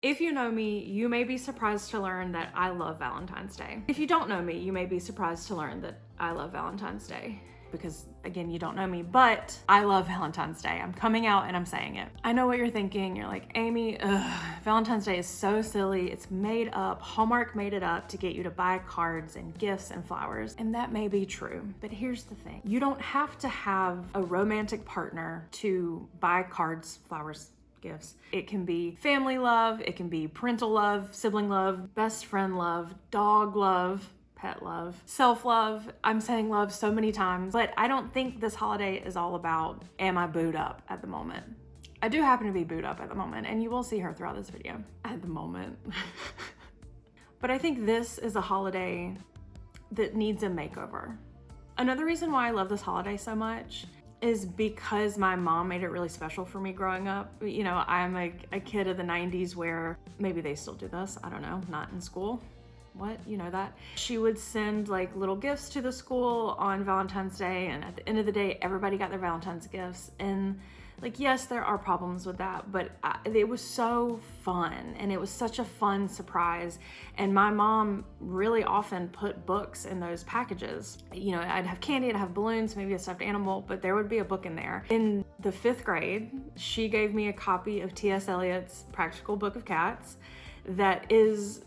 If you know me, you may be surprised to learn that I love Valentine's Day. If you don't know me, you may be surprised to learn that I love Valentine's Day. Because again, you don't know me, but I love Valentine's Day. I'm coming out and I'm saying it. I know what you're thinking. You're like, Amy, Valentine's Day is so silly. It's made up. Hallmark made it up to get you to buy cards and gifts and flowers. And that may be true, but here's the thing. You don't have to have a romantic partner to buy cards, flowers, gifts. It can be family love, it can be parental love, sibling love, best friend love, dog love, pet love, self-love. I'm saying love so many times, but I don't think this holiday is all about, am I booed up at the moment? I do happen to be booed up at the moment, and you will see her throughout this video. At the moment. But I think this is a holiday that needs a makeover. Another reason why I love this holiday so much is because my mom made it really special for me growing up. You know, I'm a kid of the 90s where maybe they still do this, I don't know, not in school. What? You know that? She would send like little gifts to the school on Valentine's Day, and at the end of the day, everybody got their Valentine's gifts. And like, yes, there are problems with that, but it was so fun, and it was such a fun surprise. And my mom really often put books in those packages. You know, I'd have candy, I'd have balloons, maybe a stuffed animal, but there would be a book in there. In the 5th grade, she gave me a copy of T.S. Eliot's Practical Book of Cats that is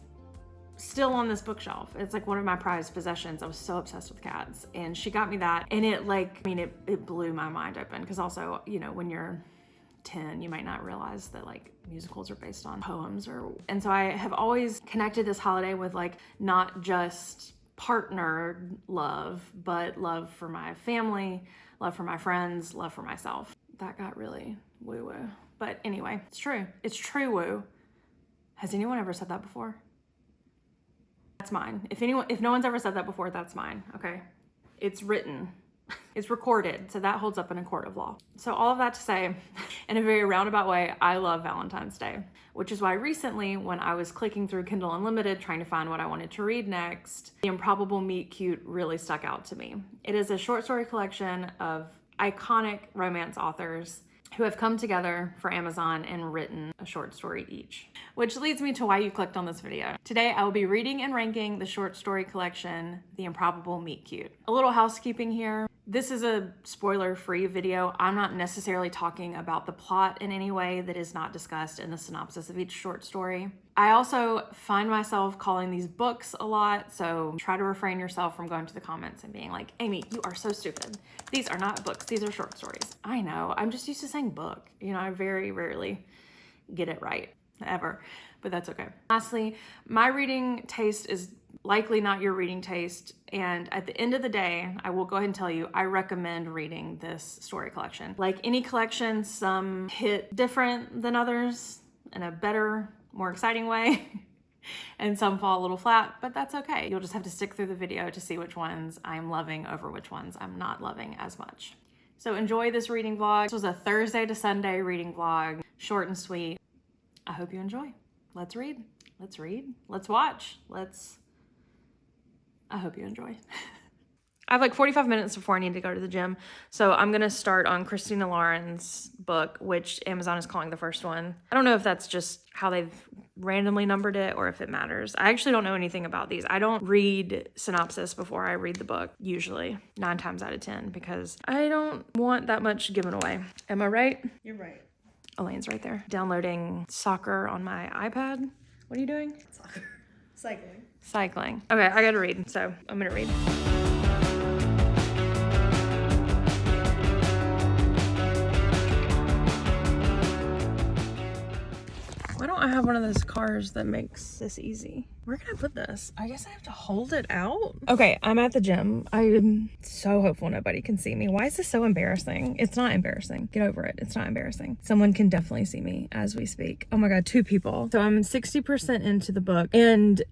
still on this bookshelf. It's like one of my prized possessions. I was so obsessed with cats, and she got me that, and it like, I mean, it blew my mind open, because also, you know, when you're 10, you might not realize that like musicals are based on poems, and so I have always connected this holiday with like not just partner love, but love for my family, love for my friends, love for myself. That got really woo-woo. But anyway, it's true. It's true woo. Has anyone ever said that before? That's mine. If no one's ever said that before, that's mine, okay? It's written, it's recorded, so that holds up in a court of law. So all of that to say, in a very roundabout way, I love Valentine's Day, which is why recently when I was clicking through Kindle Unlimited trying to find what I wanted to read next, The Improbable Meet Cute really stuck out to me. It is a short story collection of iconic romance authors who have come together for Amazon and written a short story each. Which leads me to why you clicked on this video. Today, I will be reading and ranking the short story collection, The Improbable Meet Cute. A little housekeeping here. This is a spoiler-free video. I'm not necessarily talking about the plot in any way that is not discussed in the synopsis of each short story. I also find myself calling these books a lot, so try to refrain yourself from going to the comments and being like, Amy, you are so stupid. These are not books, these are short stories. I know, I'm just used to saying book. You know, I very rarely get it right, ever, but that's okay. Lastly, my reading taste is likely not your reading taste, and at the end of the day, I will go ahead and tell you, I recommend reading this story collection. Like any collection, some hit different than others in a better, more exciting way, and some fall a little flat, but that's okay. You'll just have to stick through the video to see which ones I'm loving over which ones I'm not loving as much. So enjoy this reading vlog. This was a Thursday to Sunday reading vlog, short and sweet. I hope you enjoy. Let's read, let's watch, I hope you enjoy. I have like 45 minutes before I need to go to the gym. So I'm going to start on Christina Lauren's book, which Amazon is calling the first one. I don't know if that's just how they've randomly numbered it or if it matters. I actually don't know anything about these. I don't read synopsis before I read the book, usually 9 times out of 10, because I don't want that much given away. Am I right? You're right. Elaine's right there. Downloading soccer on my iPad. What are you doing? Soccer. Cycling. Okay, I gotta read, so I'm gonna read. Why don't I have one of those cars that makes this easy? Where can I put this? I guess I have to hold it out. Okay, I'm at the gym. I am so hopeful nobody can see me. Why is this so embarrassing? It's not embarrassing. Get over it. It's not embarrassing. Someone can definitely see me as we speak. Oh my God, 2 people. So I'm 60% into the book, and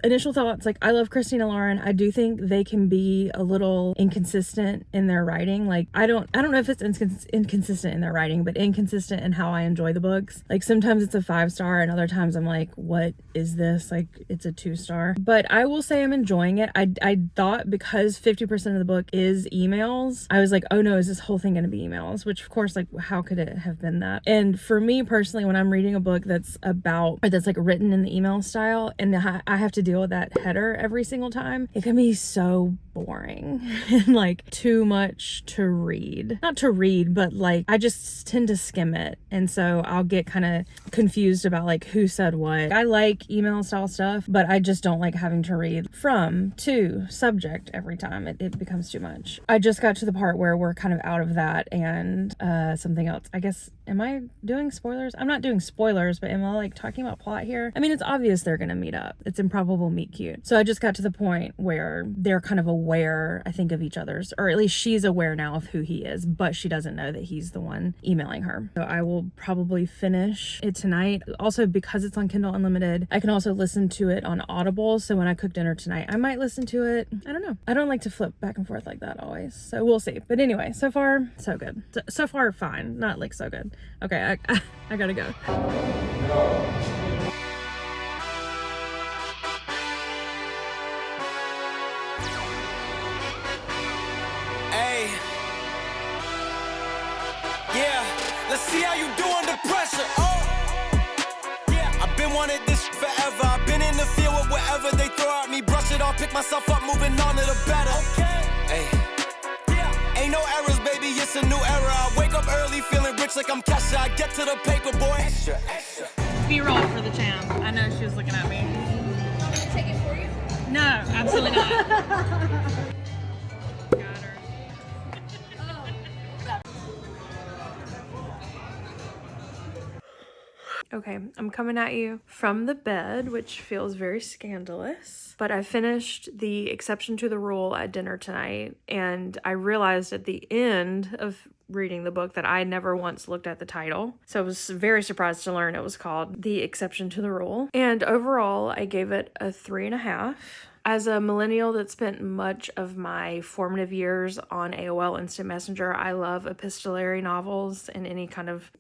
initial thoughts, like, I love Christina Lauren. I do think they can be a little inconsistent in their writing. Like, I don't know if it's inconsistent in their writing, but inconsistent in how I enjoy the books. Like, sometimes it's a 5-star and other times I'm like, what is this? Like, it's a 2-star. But I will say I'm enjoying it. I thought because 50% of the book is emails, I was like, oh no, is this whole thing going to be emails? Which of course, like, how could it have been that? And for me personally, when I'm reading a book that's about, or that's like written in the email style, and I have to deal with that header every single time, it can be so boring and like too much to read. Not to read, but like I just tend to skim it, and so I'll get kind of confused about like who said what. I like email style stuff, but I just don't like having to read from to subject every time. It becomes too much. I just got to the part where we're kind of out of that, and something else. I guess, am I doing spoilers? I'm not doing spoilers, but am I like talking about plot here? I mean, it's obvious they're gonna meet up. It's Improbable Meet Cute. So I just got to the point where they're kind of aware, I think, of each other's, or at least she's aware now of who he is, but she doesn't know that he's the one emailing her. So I will probably finish it tonight. Also, because it's on Kindle Unlimited, I can also listen to it on Audible. So when I cook dinner tonight, I might listen to it. I don't know. I don't like to flip back and forth like that always. So we'll see. But anyway, so far, so good. So far, fine. Not like so good. Okay, I gotta go. Hey, yeah, let's see how you do under pressure. Oh, yeah, I've been wanting this forever. I've been in the field with whatever they throw at me. Brush it off, pick myself up, moving on to the better. Okay, hey. Ain't no errors, baby, it's a new era. I wake up early feeling rich like I'm Kesha. I get to the paper, boy. Extra, extra. B-roll for the champ. I know she was looking at me. Want me to take it for you? No, absolutely not. Got her. Okay, I'm coming at you from the bed, which feels very scandalous, but I finished The Exception to the Rule at dinner tonight, and I realized at the end of reading the book that I never once looked at the title. So I was very surprised to learn it was called The Exception to the Rule. And overall, I gave it a 3.5. As a millennial that spent much of my formative years on AOL Instant Messenger, I love epistolary novels and any kind of,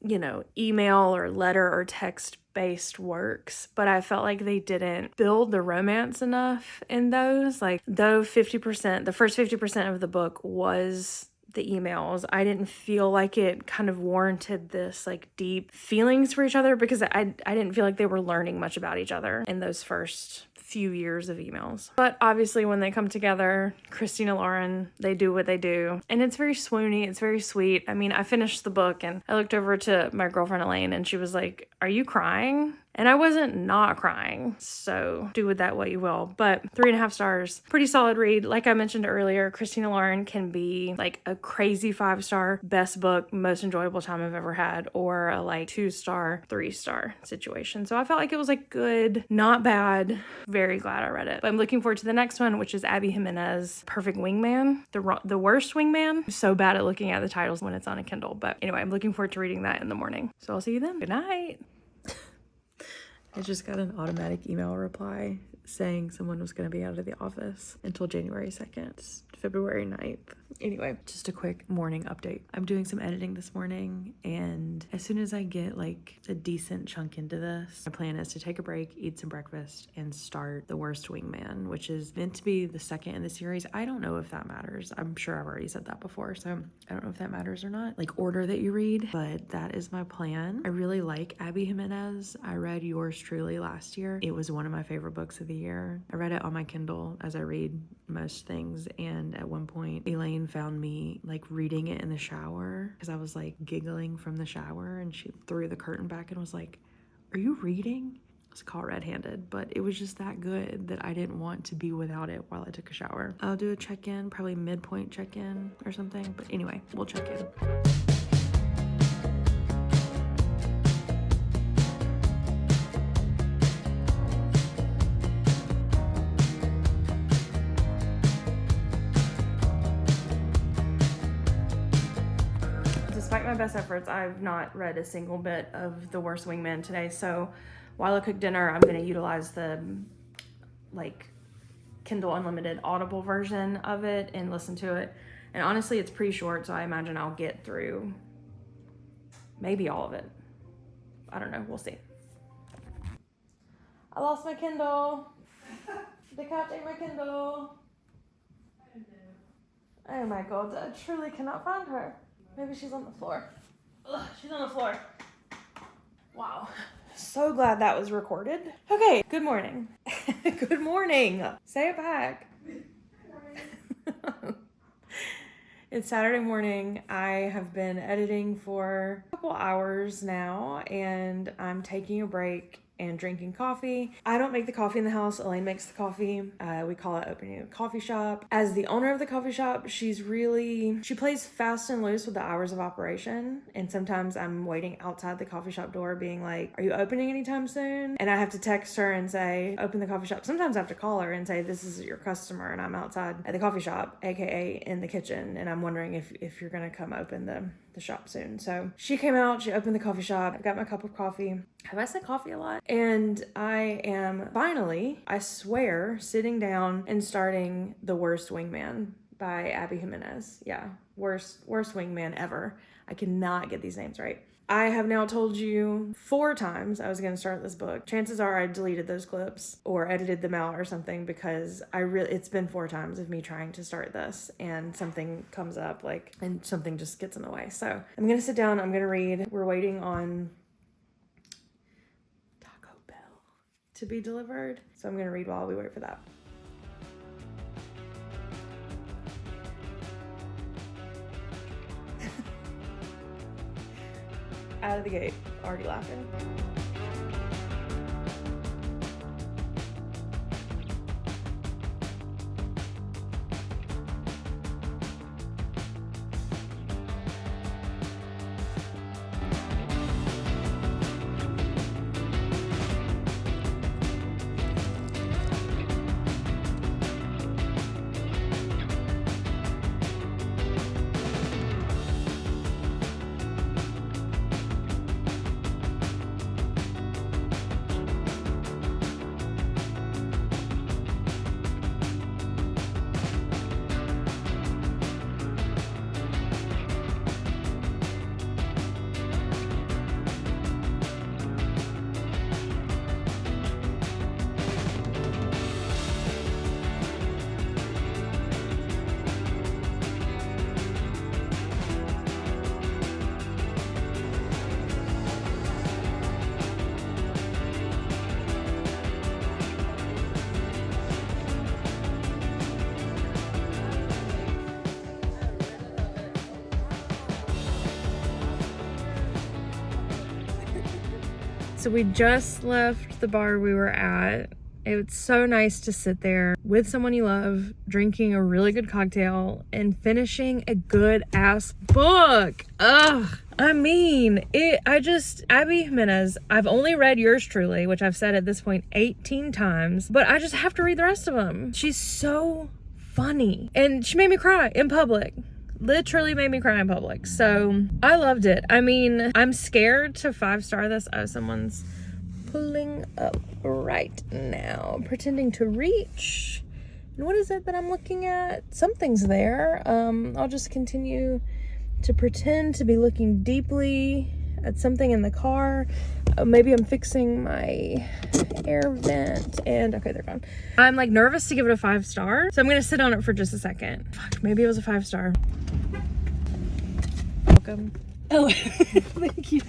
email or letter or text-based works, but I felt like they didn't build the romance enough in those. Like, though the first 50% of the book was the emails, I didn't feel like it kind of warranted this like deep feelings for each other, because I didn't feel like they were learning much about each other in those first few years of emails. But obviously when they come together, Christina Lauren, they do what they do, and it's very swoony, it's very sweet. I mean, I finished the book and I looked over to my girlfriend Elaine and she was like, "Are you crying?" And I wasn't not crying, so do with that what you will. But 3.5 stars, pretty solid read. Like I mentioned earlier, Christina Lauren can be like a crazy 5-star, best book, most enjoyable time I've ever had, or a like 2-star, 3-star situation. So I felt like it was like good, not bad. Very glad I read it. But I'm looking forward to the next one, which is Abby Jimenez, Perfect Wingman, the worst wingman. I'm so bad at looking at the titles when it's on a Kindle. But anyway, I'm looking forward to reading that in the morning. So I'll see you then. Good night. I just got an automatic email reply saying someone was going to be out of the office until January 2nd, February 9th. Anyway, just a quick morning update. I'm doing some editing this morning, and as soon as I get like a decent chunk into this, my plan is to take a break, eat some breakfast, and start The Worst Wingman, which is meant to be the second in the series. I don't know if that matters. I'm sure I've already said that before, so I don't know if that matters or not, like order that you read, but that is my plan. I really like Abby Jimenez. I read Yours Truly last year. It was one of my favorite books of the year. I read it on my Kindle as I read most things, and at one point Elaine found me like reading it in the shower because I was like giggling from the shower, and she threw the curtain back and was like, "Are you reading?" I was caught red-handed, but it was just that good that I didn't want to be without it while I took a shower. I'll do a check-in, probably midpoint check-in or something, but anyway, we'll check in. Despite my best efforts, I've not read a single bit of The Worst Wingman today, so while I cook dinner, I'm going to utilize the like Kindle Unlimited Audible version of it and listen to it. And honestly, it's pretty short, so I imagine I'll get through maybe all of it. I don't know. We'll see. I lost my Kindle. The cat ate my Kindle. Oh my god, I truly cannot find her. Maybe she's on the floor. Ugh, she's on the floor. Wow. So glad that was recorded. Okay, good morning. Good morning. Say it back. Good morning. It's Saturday morning. I have been editing for a couple hours now, and I'm taking a break and drinking coffee. I don't make the coffee in the house. Elaine makes the coffee. We call it opening a coffee shop. As the owner of the coffee shop, she plays fast and loose with the hours of operation. And sometimes I'm waiting outside the coffee shop door being like, are you opening anytime soon? And I have to text her and say, open the coffee shop. Sometimes I have to call her and say, this is your customer and I'm outside at the coffee shop, AKA in the kitchen. And I'm wondering if you're gonna come open the shop soon. So she came out, she opened the coffee shop. I got my cup of coffee. Have I said coffee a lot? And I am finally, I swear, sitting down and starting The Worst Wingman by Abby Jimenez. Yeah, worst wingman ever. I cannot get these names right. I have now told you 4 times I was going to start this book. Chances are I deleted those clips or edited them out or something, because it's been 4 times of me trying to start this and something comes up and something just gets in the way. So I'm going to sit down. I'm going to read. We're waiting on Taco Bell to be delivered. So I'm going to read while we wait for that. Out of the gate, already laughing. So we just left the bar we were at. It's so nice to sit there with someone you love, drinking a really good cocktail and finishing a good ass book. Ugh. I mean, Abby Jimenez, I've only read Yours Truly, which I've said at this point 18 times, but I just have to read the rest of them. She's so funny. And she made me cry in public. Literally made me cry in public. So I loved it. I mean, I'm scared to 5-star this. Oh, someone's pulling up right now, pretending to reach. And what is it that I'm looking at? Something's there. I'll just continue to pretend to be looking deeply at something in the car. Maybe I'm fixing my air vent and okay, they're gone. I'm like nervous to give it a 5-star, so I'm gonna sit on it for just a second. Fuck, maybe it was a 5-star. Welcome. Oh, thank you.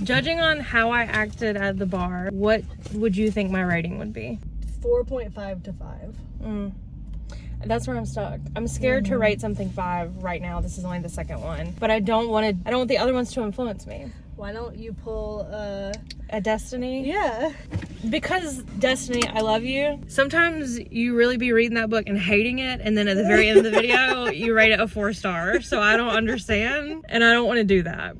Judging on how I acted at the bar, what would you think my rating would be? 4.5 to 5. That's where I'm stuck. I'm scared to rate something 5 right now. This is only the second one, but I don't want the other ones to influence me. Why don't you pull a Destiny? Yeah. Because Destiny, I love you. Sometimes you really be reading that book and hating it, and then at the very end of the video, you rate it a 4-star. So I don't understand, and I don't want to do that.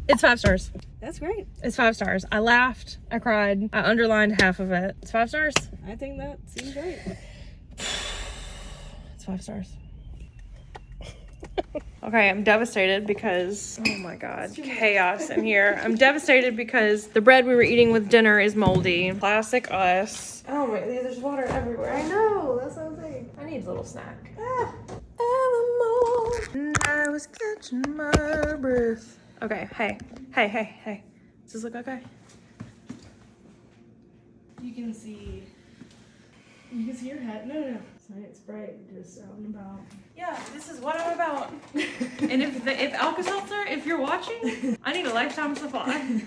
It's 5 stars. That's great. It's 5 stars. I laughed. I cried. I underlined half of it. It's 5 stars. I think that seems great. It's 5 stars. Okay, I'm devastated because, oh my god, chaos in here. I'm devastated because the bread we were eating with dinner is moldy. Classic us. Oh my, there's water everywhere. I know, that's what I'm saying. I need a little snack. Ah. And I was catching my breath. Okay, hey. Does this look okay? You can see your head. No. Sorry, it's bright. Just out and about. Yeah, this is what I'm about. And if Alka-Seltzer, if you're watching, I need a lifetime supply.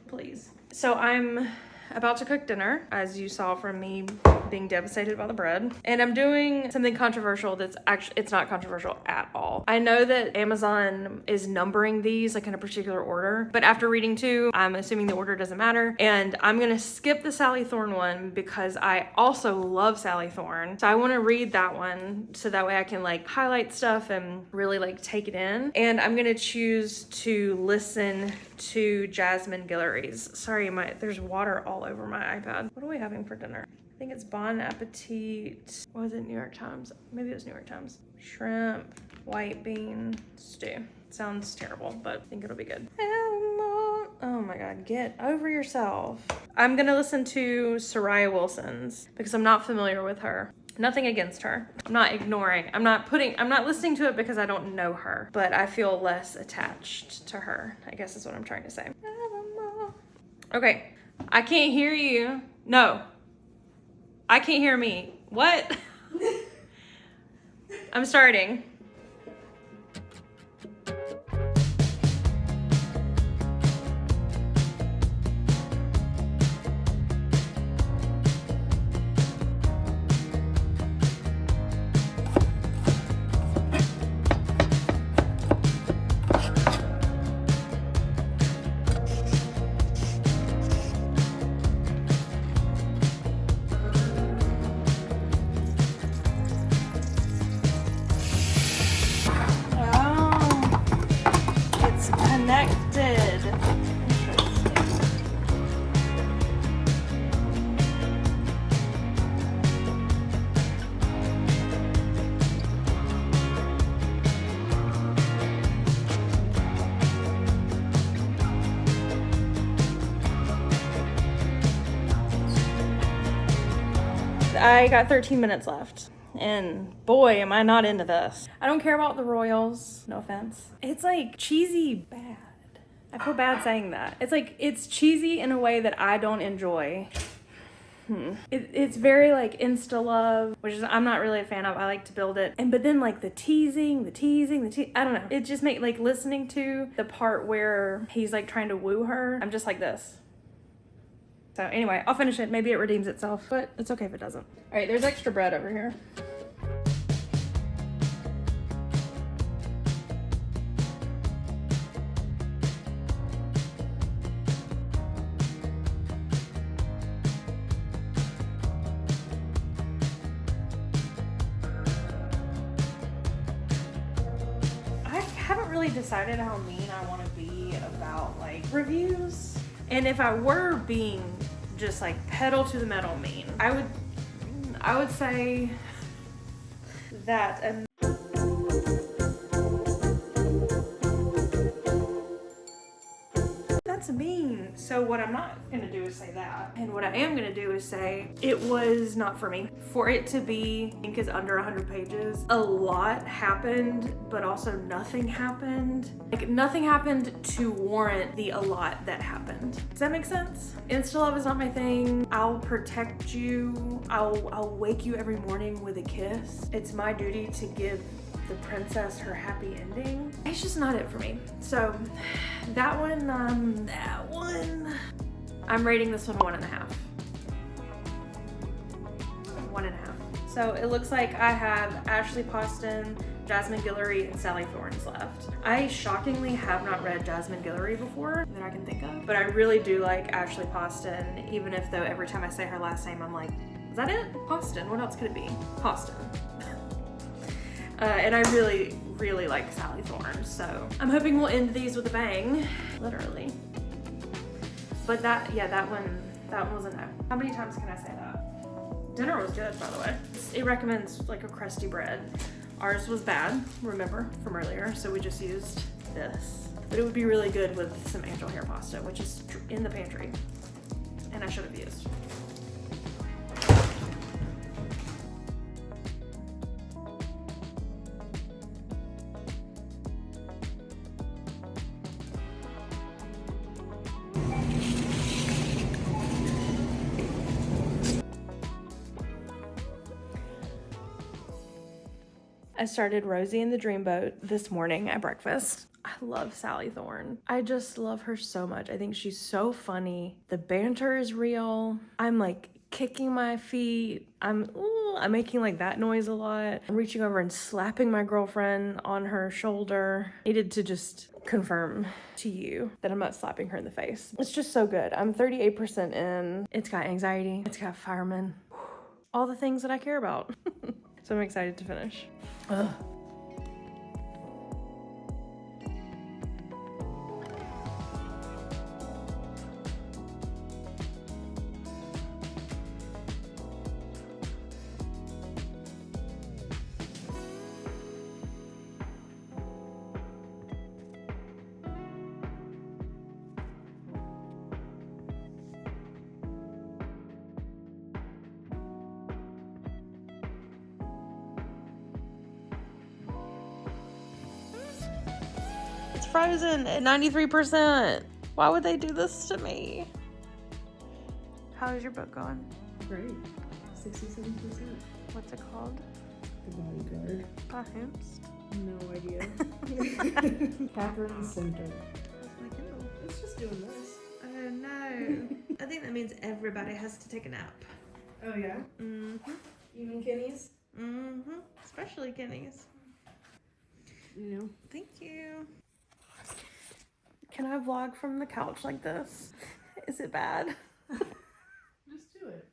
Please. So I'm about to cook dinner, as you saw from me being devastated by the bread. And I'm doing something controversial that's actually, it's not controversial at all. I know that Amazon is numbering these like in a particular order, but after reading two, I'm assuming the order doesn't matter. And I'm gonna skip the Sally Thorne one because I also love Sally Thorne. So I wanna read that one so that way I can like highlight stuff and really like take it in. And I'm gonna choose to listen to Jasmine Guillory's. Sorry, there's water all over my iPad. What are we having for dinner? I think it's Bon Appetit. What was it, New York Times? Maybe it was New York Times. Shrimp, white bean stew. Sounds terrible, but I think it'll be good. Oh my god, get over yourself. I'm gonna listen to Sariah Wilson's because I'm not familiar with her. Nothing against her. I'm not ignoring. I'm not listening to it because I don't know her, but I feel less attached to her, I guess is what I'm trying to say. Okay, I can't hear you. No, I can't hear me. What? I'm starting. I got 13 minutes left. And boy, am I not into this. I don't care about the Royals. No offense. It's like cheesy bad. I feel bad saying that. It's like, it's cheesy in a way that I don't enjoy. It's very like insta love, which is I'm not really a fan of. I like to build it. But then like the teasing, I don't know. It just makes like listening to the part where he's like trying to woo her. I'm just like this. So anyway, I'll finish it. Maybe it redeems itself, but it's okay if it doesn't. All right, there's extra bread over here. I haven't really decided how mean I want to be about like reviews. And if I were being just like pedal to the metal mean, I would say that that's mean. So what I'm not gonna do is say that. And what I am gonna do is say it was not for me. For it to be, I think is under 100 pages, a lot happened, but also nothing happened. Like nothing happened to warrant the a lot that happened. Does that make sense? Insta love is not my thing. I'll protect you. I'll wake you every morning with a kiss. It's my duty to give the princess her happy ending. It's just not it for me. So that one, I'm rating this one 1.5. 1.5. So it looks like I have Ashley Poston, Jasmine Guillory, and Sally Thorne's left. I shockingly have not read Jasmine Guillory before that I can think of, but I really do like Ashley Poston, even if though every time I say her last name, I'm like, is that it? Poston, what else could it be? Poston. And I really, really like Sally Thorne, so I'm hoping we'll end these with a bang, literally. But that one was a no. How many times can I say that? Dinner was good, by the way. It recommends like a crusty bread. Ours was bad, remember, from earlier, so we just used this. But it would be really good with some angel hair pasta, which is in the pantry. And I should have used. I started Rosie and the Dreamboat this morning at breakfast. I love Sally Thorne. I just love her so much. I think she's so funny. The banter is real. I'm like kicking my feet. I'm making like that noise a lot. I'm reaching over and slapping my girlfriend on her shoulder. Needed to just confirm to you that I'm not slapping her in the face. It's just so good. I'm 38% in. It's got anxiety. It's got firemen. All the things that I care about. So I'm excited to finish. Ugh. Frozen at 93%. Why would they do this to me? How's your book going? Great. 67%. What's it called? The Bodyguard. By whom's? No idea. Catherine Center. What's my Kindle? It's just doing this. Oh no. I think that means everybody has to take a nap. Oh yeah? Mm-hmm. You mean Kenny's? Mm-hmm. Especially Kenny's. You know. Thank you. Can I vlog from the couch like this? Is it bad? Just do it.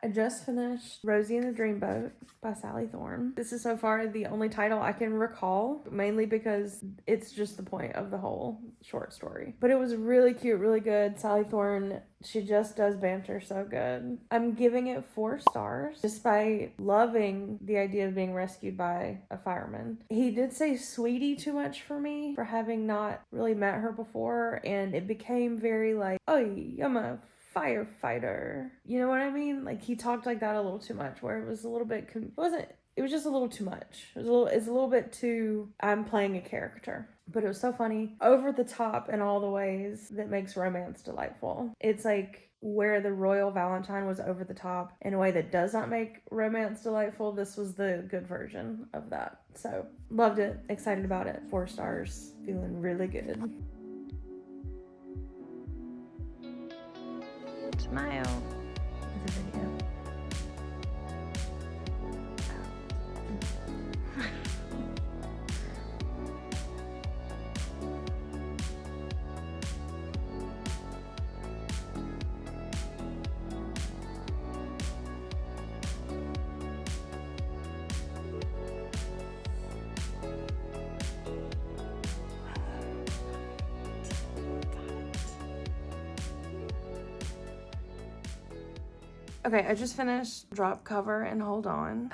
I just finished Rosie and the Dreamboat by Sally Thorne. This is so far the only title I can recall, mainly because it's just the point of the whole short story. But it was really cute, really good. Sally Thorne, she just does banter so good. I'm giving it 4 stars, despite loving the idea of being rescued by a fireman. He did say sweetie too much for me for having not really met her before, and it became very like, oh, I'm a firefighter. You know what I mean? Like he talked like that a little too much, where it was a little bit, it was just a little too much. It's a little bit too, I'm playing a character. But it was so funny, over the top in all the ways that makes romance delightful. It's like where the royal Valentine was over the top in a way that does not make romance delightful. This was the good version of that. So loved it, excited about it. 4 stars, feeling really good. Smile is a video. Okay, I just finished Drop Cover and Hold On.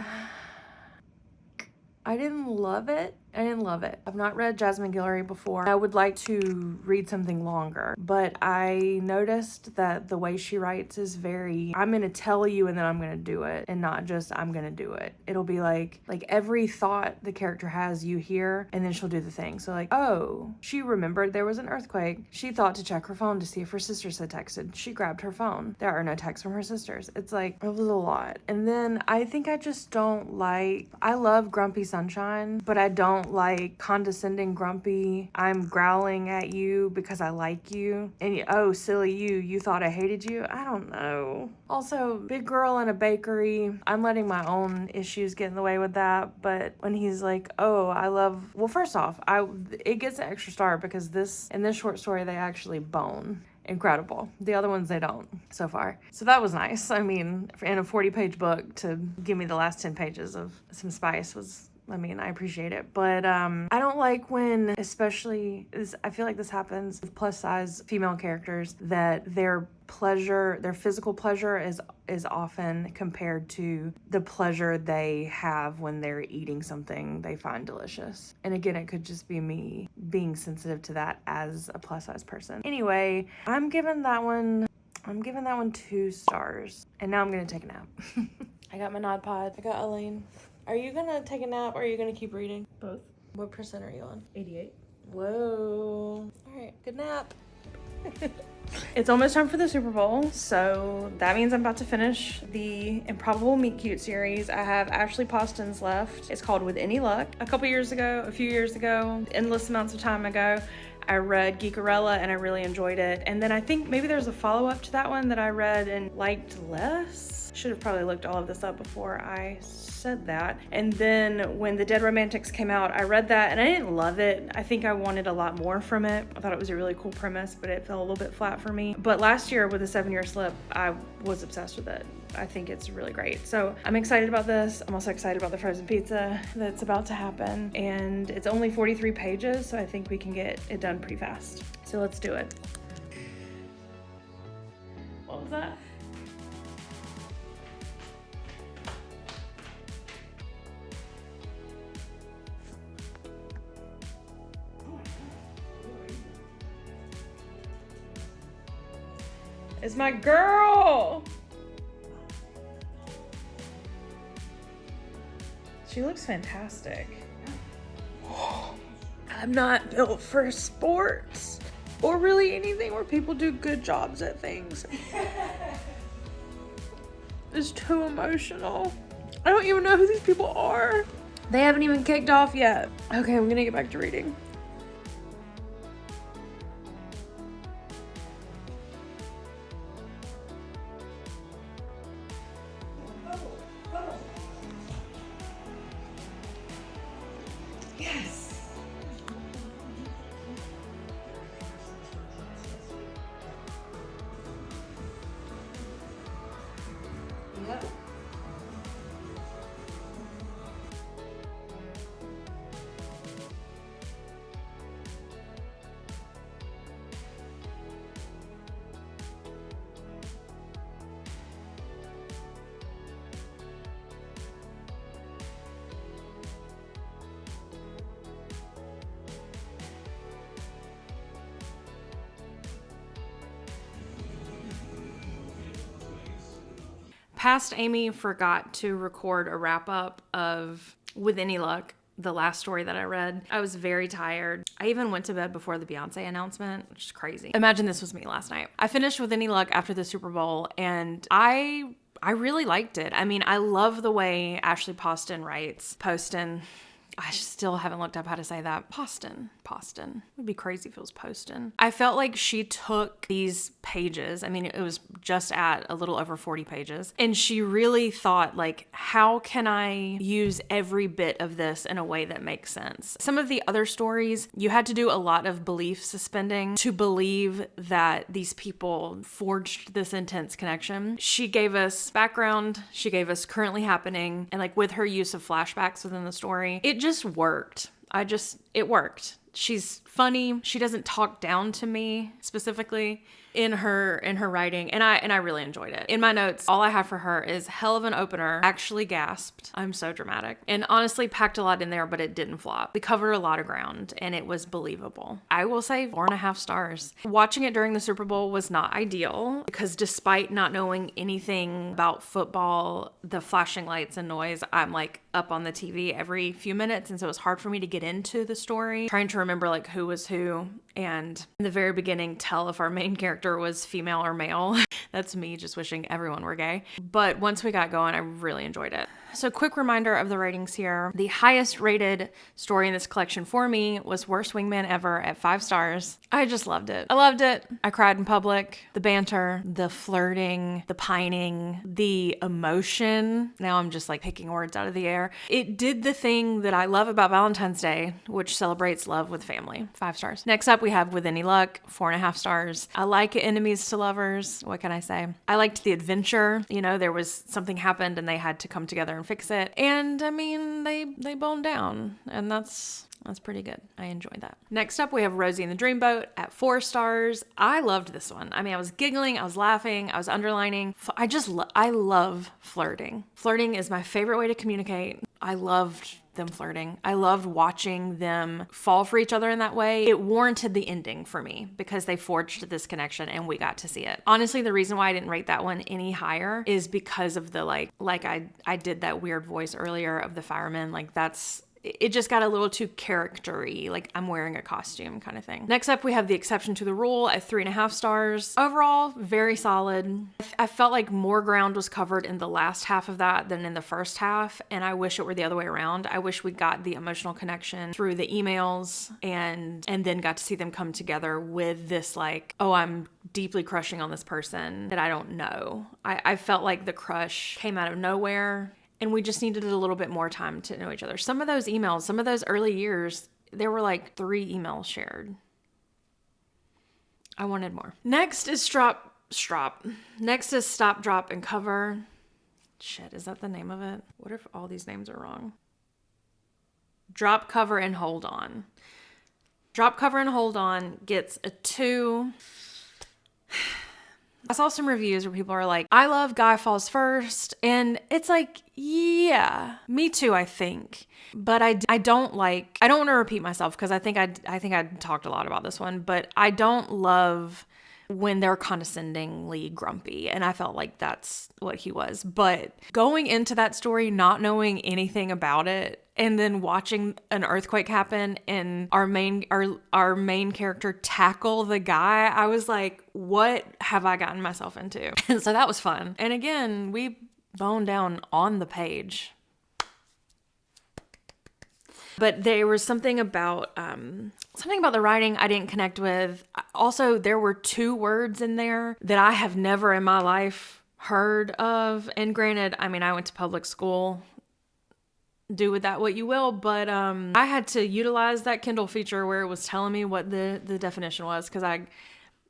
I didn't love it. I've not read Jasmine Guillory before. I would like to read something longer, but I noticed that the way she writes is very, I'm going to tell you and then I'm going to do it, and not just I'm going to do it. It'll be like every thought the character has, you hear, and then she'll do the thing. So like, oh, she remembered there was an earthquake. She thought to check her phone to see if her sisters had texted. She grabbed her phone. There are no texts from her sisters. It's like, it was a lot. And then I think I just don't like, I love Grumpy Sunshine, but I don't like condescending grumpy, I'm growling at you because I like you, and oh silly you thought I hated you. I don't know. Also, big girl in a bakery, I'm letting my own issues get in the way with that. But when he's like, oh, I love, well, first off, it gets an extra star because in this short story they actually bone. Incredible. The other ones they don't so far. So that was nice. I mean, in a 40-page book to give me the last 10 pages of some spice was, I mean, I appreciate it. But I don't like when, especially, I feel like this happens with plus size female characters, that they're pleasure, their physical pleasure is often compared to the pleasure they have when they're eating something they find delicious. And again, it could just be me being sensitive to that as a plus size person. Anyway, I'm giving that one 2 stars. And now I'm gonna take a nap. I got my Nod Pod. I got Elaine. Are you gonna take a nap or are you gonna keep reading? Both. What percent are you on? 88. Whoa. All right, good nap. It's almost time for the Super Bowl, so that means I'm about to finish the Improbable Meet Cute series. I have Ashley Poston's left. It's called With Any Luck. A few years ago, endless amounts of time ago, I read Geekarella and I really enjoyed it. And then I think maybe there's a follow-up to that one that I read and liked less. Should have probably looked all of this up before I said that. And then when The Dead Romantics came out, I read that and I didn't love it. I think I wanted a lot more from it. I thought it was a really cool premise, but it fell a little bit flat for me. But last year with The 7-Year Slip, I was obsessed with it. I think it's really great. So I'm excited about this. I'm also excited about the frozen pizza that's about to happen. And it's only 43 pages, so I think we can get it done pretty fast. So let's do it. What was that? It's my girl! She looks fantastic. I'm not built for sports or really anything where people do good jobs at things. It's too emotional. I don't even know who these people are. They haven't even kicked off yet. Okay, I'm gonna get back to reading. Yes. Yep. Past Amy forgot to record a wrap up of With Any Luck, the last story that I read. I was very tired. I even went to bed before the Beyonce announcement, which is crazy. Imagine this was me last night. I finished With Any Luck after the Super Bowl and I really liked it. I mean, I love the way Ashley Poston writes. Poston. I still haven't looked up how to say that. Poston. It would be crazy if it was Poston. I felt like she took these pages, I mean, it was just at a little over 40 pages, and she really thought, like, how can I use every bit of this in a way that makes sense? Some of the other stories, you had to do a lot of belief suspending to believe that these people forged this intense connection. She gave us background, she gave us currently happening, and like with her use of flashbacks within the story, it just worked. It worked. She's funny. She doesn't talk down to me specifically in her writing, and I really enjoyed it. In my notes, all I have for her is hell of an opener, actually gasped. I'm so dramatic. And honestly packed a lot in there, but it didn't flop. We covered a lot of ground and it was believable. I will say 4.5 stars. Watching it during the Super Bowl was not ideal because despite not knowing anything about football, the flashing lights and noise, I'm like up on the TV every few minutes, and so it was hard for me to get into the story, trying to remember like who was who, and in the very beginning tell if our main character was female or male. That's me just wishing everyone were gay. But once we got going, I really enjoyed it. So quick reminder of the ratings here. The highest rated story in this collection for me was Worst Wingman Ever at 5 stars. I just loved it. I loved it. I cried in public. The banter, the flirting, the pining, the emotion. Now I'm just like picking words out of the air. It did the thing that I love about Valentine's Day, which celebrates love with family. 5 stars. Next up, we have With Any Luck, 4.5 stars. I like enemies to lovers. What can I say? I liked the adventure. You know, there was something happened and they had to come together and fix it. And I mean, they boned down, and that's That's pretty good. I enjoyed that. Next up, we have Rosie and the Dreamboat at 4 stars. I loved this one. I mean, I was giggling, I was laughing, I was underlining. I love flirting. Flirting is my favorite way to communicate. I loved them flirting. I loved watching them fall for each other in that way. It warranted the ending for me because they forged this connection and we got to see it. Honestly, the reason why I didn't rate that one any higher is because of the like I did that weird voice earlier of the fireman. It just got a little too character-y, like I'm wearing a costume kind of thing. Next up, we have The Exception to the Rule at 3.5 stars. Overall, very solid. I felt like more ground was covered in the last half of that than in the first half, and I wish it were the other way around. I wish we got the emotional connection through the emails and then got to see them come together with this like, oh, I'm deeply crushing on this person that I don't know. I felt like the crush came out of nowhere. And we just needed a little bit more time to know each other. Some of those emails, some of those early years, there were like 3 emails shared. I wanted more. Next is Stop, Drop, and Cover. Shit, is that the name of it? What if all these names are wrong? Drop, Cover, and Hold On. Drop, Cover, and Hold On gets a 2. I saw some reviews where people are like, I love Guy Falls First. And it's like, yeah, me too, I think. But I don't want to repeat myself because I think I talked a lot about this one, but I don't love when they're condescendingly grumpy. And I felt like that's what he was. But going into that story, not knowing anything about it, and then watching an earthquake happen and our main character tackle the guy, I was like, what have I gotten myself into? And so that was fun. And again, we boned down on the page. But there was something about the writing I didn't connect with. Also, there were 2 words in there that I have never in my life heard of. And granted, I mean, I went to public school. Do with that what you will, but I had to utilize that Kindle feature where it was telling me what the definition was because I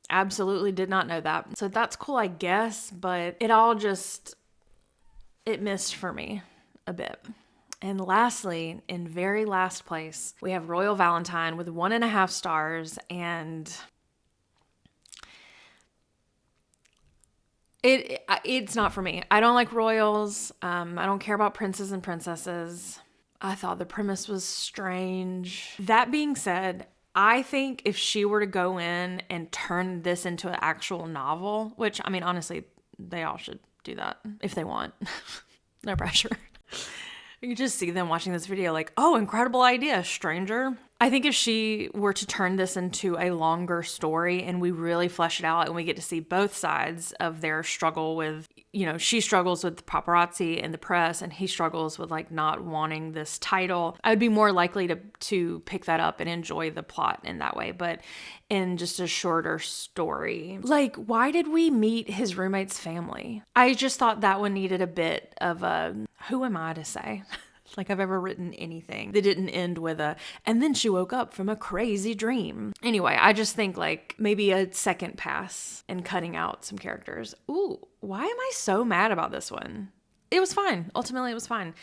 absolutely did not know that. So that's cool, I guess, but it missed for me a bit. And lastly, in very last place, we have Royal Valentine with 1.5 stars, and it's not for me. I don't like royals. I don't care about princes and princesses. I thought the premise was strange. That being said, I think if she were to go in and turn this into an actual novel, which, I mean, honestly, they all should do that if they want. No pressure. You just see them watching this video like, oh, incredible idea, stranger. I think if she were to turn this into a longer story and we really flesh it out and we get to see both sides of their struggle with, she struggles with the paparazzi and the press and he struggles with like not wanting this title, I would be more likely to pick that up and enjoy the plot in that way. But in just a shorter story, like, why did we meet his roommate's family? I just thought that one needed a bit of a, who am I to say? Like I've ever written anything that didn't end with and then she woke up from a crazy dream. Anyway, I just think like maybe a second pass and cutting out some characters. Ooh, why am I so mad about this one? It was fine. Ultimately, it was fine.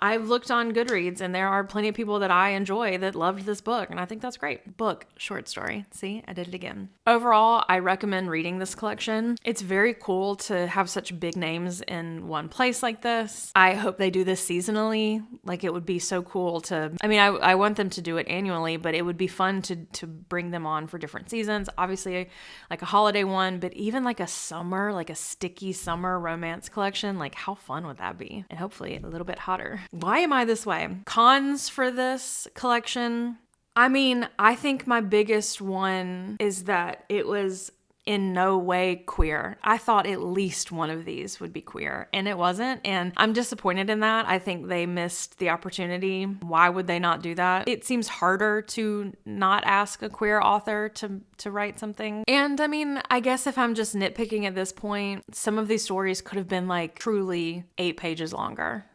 I've looked on Goodreads and there are plenty of people that I enjoy that loved this book. And I think that's great. Book, short story. See, I did it again. Overall, I recommend reading this collection. It's very cool to have such big names in one place like this. I hope they do this seasonally. Like it would be so cool I want them to do it annually, but it would be fun to bring them on for different seasons. Obviously like a holiday one, but even like a summer, like a sticky summer romance collection, like how fun would that be? And hopefully a little bit hotter. Why am I this way? Cons for this collection. I mean, I think my biggest one is that it was in no way queer. I thought at least one of these would be queer, and it wasn't, and I'm disappointed in that. I think they missed the opportunity. Why would they not do that? It seems harder to not ask a queer author to write something. And I mean, I guess if I'm just nitpicking at this point, some of these stories could have been like truly 8 pages longer.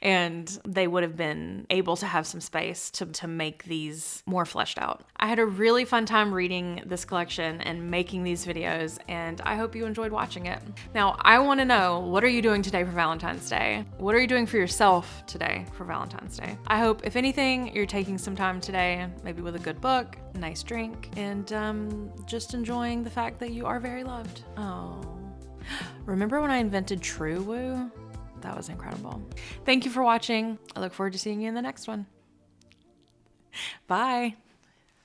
and they would have been able to have some space to make these more fleshed out. I had a really fun time reading this collection and making these videos, and I hope you enjoyed watching it. Now, I want to know, what are you doing today for Valentine's Day? What are you doing for yourself today for Valentine's Day? I hope, if anything, you're taking some time today, maybe with a good book, a nice drink, and just enjoying the fact that you are very loved. Oh. Remember when I invented True Woo? That was incredible. Thank you for watching. I look forward to seeing you in the next one. Bye.